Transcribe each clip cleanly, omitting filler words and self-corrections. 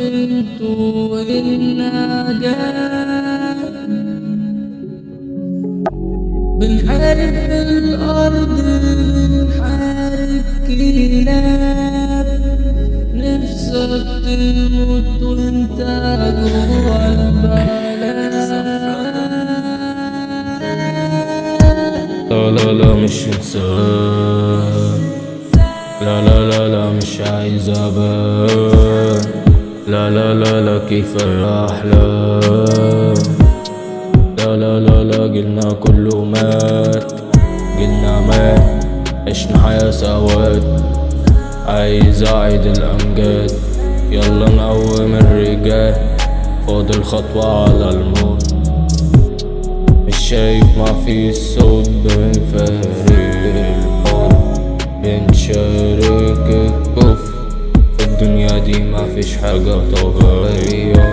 انتوا النجاة. بنحارب في الأرض بنحارب كلاب، نفسك تموت وانت جوا البلد. لا لا مش انسان، لا مش عايز ابان، لا كيف الاحلام. لا جيلنا كله مات، جيلنا مات، عشنا حياة سواد، عايز اعيد الامجاد. يلا نقوم الرجال، فاضل خطوة على الموت. مش شايف ما في صوت، بنفارق الحب، بنشارك الكفر. في الدنيا دي ما فيش حاجة طبيعية،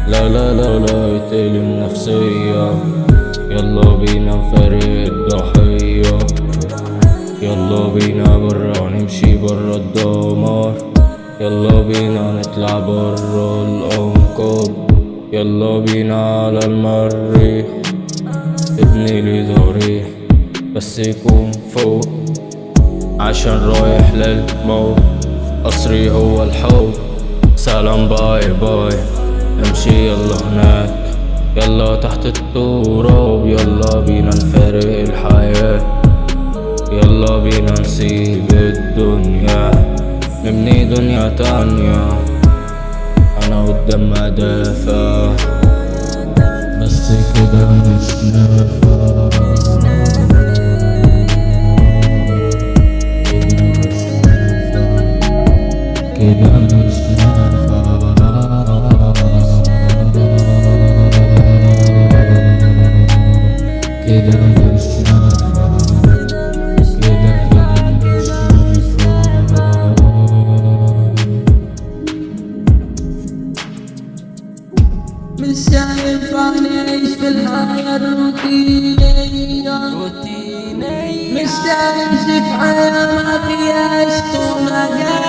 لا اقتل النفسية. يلا بينا نفارق الضحية، يلا بينا برا نمشي برا الدمار. يلا بينا نطلع برا الأنقاض، يلا بينا على المريخ ابني لي ضريح، بس يكون فوق عشان رايح للموت. قصري هو الحب، سلام باي باي، امشي يلا هناك، يلا تحت التراب. يلا بينا نفارق الحياة، يلا بينا نسيب الدنيا، نبني دنيا تانية. انا قدام مدافع، بس كده مش نافع. كده مش نافع، كده مش نافع، كده مش نافع. مش هينفع نعيش في الحياة الروتينية، مش هنمشي في حياة ما فيهاش طول.